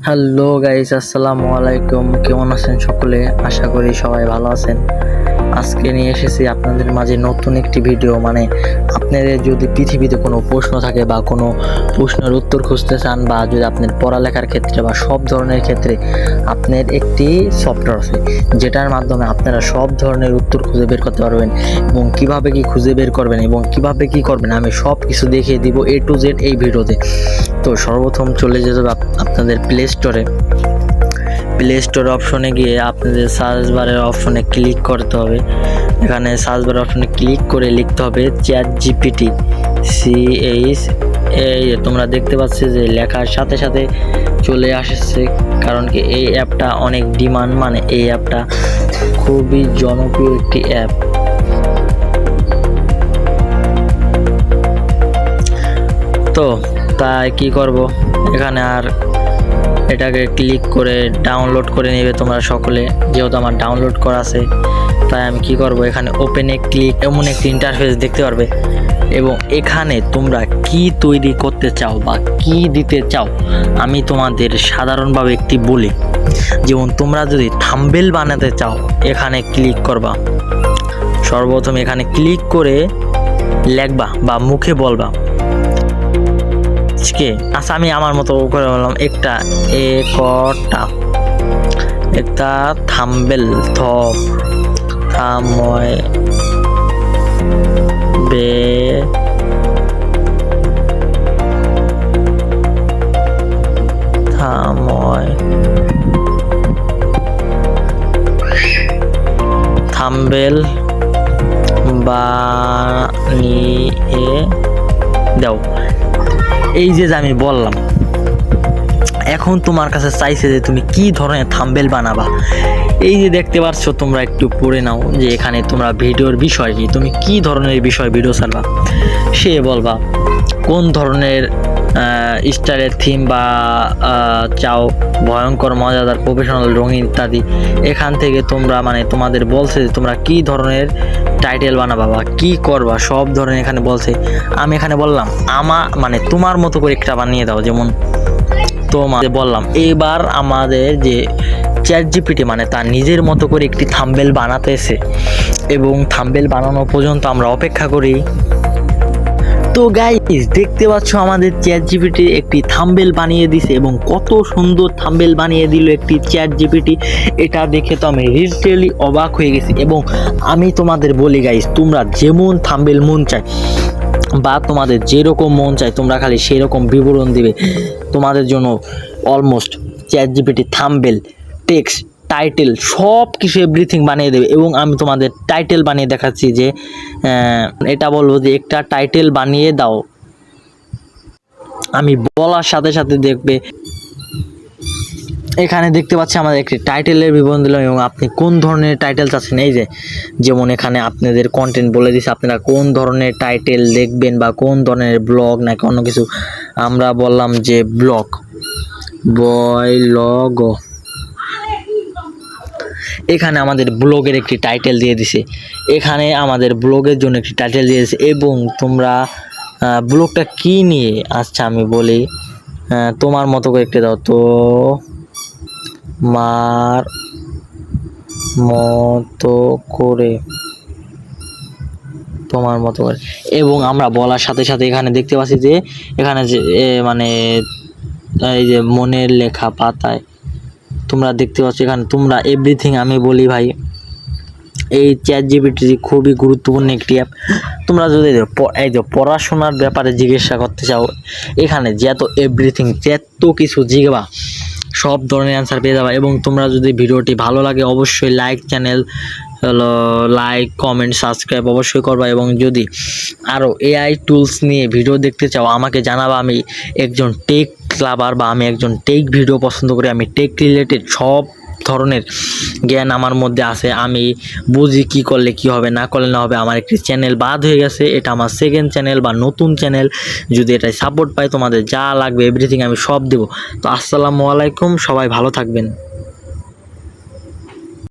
Hello guys, আসসালামু আলাইকুম। কেমন আছেন সকলে? আশা করি সবাই ভালো আছেন। আজকে নিয়ে এসেছি আপনাদের মাঝে নতুন একটি ভিডিও। আপনাদের যদি পৃথিবীতে কোনো প্রশ্ন থাকে বা কোনো প্রশ্নের উত্তর খুঁজতে চান, বা যদি আপনার পড়ালেখার ক্ষেত্রে বা সব ধরনের ক্ষেত্রে আপনার একটি সফটওয়্যার আছে যেটার মাধ্যমে আপনারা সব ধরনের উত্তর খুঁজে বের করতে পারবেন, এবং কিভাবে কি খুঁজে বের করবেন এবং কিভাবে কি করবেন আমি সব কিছু দেখিয়ে দিব A to Z এই ভিডিওতে। তো সর্বপ্রথম চলে যেতে হবে আপনাদের প্লে স্টোর অপশনে গিয়ে আপনাদের সার্চ বারের অপশনে ক্লিক করতে হবে। এখানে সার্চ বারের অপশনে ক্লিক করে লিখতে হবে ChatGPT। এই তোমরা দেখতে পাচ্ছ যে লেখার সাথে সাথে চলে আসছে, কারণ কি এই অ্যাপটা অনেক ডিমান্ড, এই অ্যাপটা খুবই জনপ্রিয় একটি অ্যাপ। তো তাই কি করব, এখানে আর এটাকে ক্লিক করে ডাউনলোড করে নেবে তোমরা সকলে। যেহেতু আমার ডাউনলোড করা আছে, তাই আমি কি করব, এখানে ওপেনে ক্লিক। এমন একটি ইন্টারফেস দেখতে পারবে, এবং এখানে তোমরা কি তৈরি করতে চাও বা কি দিতে চাও আমি তোমাদের সাধারণভাবে একটি বলি। যেমন তোমরা যদি থাম্বনেল বানাতে চাও, এখানে ক্লিক করবা। সর্বপ্রথম এখানে ক্লিক করে লেখবা বা মুখে বলবা। আচ্ছা, আমি আমার মতো করে বললাম একটা থাম্বনেল থাম্বনেল বানিয়ে দাও। এই যে আমি বললাম, এখন তোমার কাছে চাইছে যে তুমি কি ধরনের থাম্বনেল বানাবা। এই যে দেখতে পাচ্ছ, তোমরা একটু পড়ে নাও যে এখানে তোমরা ভিডিওর বিষয় কি, তুমি কি ধরনের বিষয় ভিডিও ছাড়বা। সে বলবা কোন ধরনের স্টাইলের থিম বা চাও, ভয়ঙ্কর, মজাদার, প্রফেশনাল, রঙিন ইত্যাদি। এখান থেকে তোমরা তোমাদের বলছে যে তোমরা কি ধরনের টাইটেল বানাবা বা কি করবা, সব ধরনের এখানে বলছে। আমি এখানে বললাম তোমার মতো করে একটা বানিয়ে দাও। যেমন তোমাদের বললাম, এবার আমাদের যে ChatGPT তার নিজের মতো করে একটি থাম্বনেল বানাতেছে, এবং থাম্বনেল বানানো পর্যন্ত আমরা অপেক্ষা করি। তো গাইস, দেখতে পাচ্ছ আমাদের ChatGPT একটি থাম্বনেল বানিয়ে দিছে, এবং কত সুন্দর থাম্বনেল বানিয়ে দিল একটি ChatGPT। এটা দেখে তো আমি রিয়েলি অবাক হয়ে গেছি। এবং আমি তোমাদের বলি গাইস, তোমরা যেমন থাম্বনেল মন চায় বা তোমাদের যেরকম মন চায় তোমরা খালি সেরকম বিবরণ দিবে, তোমাদের জন্য almost ChatGPT thumbnail, text, title সব কিছু এভরিথিং বানিয়ে দেবে। এবং আমি তোমাদের টাইটেল বানিয়ে দেখাচ্ছি যে এটা বলবো যে একটা টাইটেল বানিয়ে দাও, আমি বলার সাথে সাথে দেখবে এখানে দেখতে পাচ্ছি আমাদের একটি টাইটেলের বিবরণ দিলাম, এবং আপনি কোন ধরনের টাইটেল চাচ্ছেন। এই যেমন এখানে আপনাদের কন্টেন্ট বলে দিচ্ছে, আপনারা কোন ধরনের টাইটেল দেখবেন বা কোন ধরনের ব্লগ নাকি অন্য কিছু। আমরা বললাম যে ব্লগ, এখানে আমাদের ব্লগের একটি টাইটেল দিয়ে দিছে। এখানে আমাদের ব্লগের জন্য একটি টাইটেল দিয়ে দিছে। এবং তোমরা ব্লগটা কি নিয়ে, আচ্ছা আমি বলি, তোমার মতো করে একটি দাও, তো মার মতো করে, তোমার মতো করে। এবং আমরা বলার সাথে সাথে এখানে দেখতে পাচ্ছি যে এখানে যে এই যে মনের লেখা পাতায় তোমরা দেখতে পাচ্ছ, এখানে তোমরা এভরিথিং। আমি বলি ভাই, এই ChatGPT খুবই গুরুত্বপূর্ণ একটি অ্যাপ। তোমরা যদি এই যে পড়াশোনার ব্যাপারে জিজ্ঞাসা করতে চাও, এখানে যত এভরিথিং, যত কিছু জিজ্ঞাসা সব ধরনের অ্যান্সার পেয়ে যাবে। এবং তোমরা যদি ভিডিওটি ভালো লাগে অবশ্যই লাইক, কমেন্ট, সাবস্ক্রাইব অবশ্যই করবা। এবং যদি আরও AI টুলস নিয়ে ভিডিও দেখতে চাও আমাকে জানাবা। আমি একজন টেক লাভার বা আমি একজন টেক ভিডিও পছন্দ করি। আমি টেক রিলেটেড সব ধরনের জ্ঞান আমার মধ্যে আছে। আমি বুঝি কি করলে কি হবে, না করলে না হবে। আমার একটি চ্যানেল বাদ হয়ে গেছে, এটা আমার সেকেন্ড চ্যানেল বা নতুন চ্যানেল। যদি এটাই সাপোর্ট পাই, তোমাদের যা লাগবে এভরিথিং আমি সব দেবো। তো আসসালামু আলাইকুম, সবাই ভালো থাকবেন।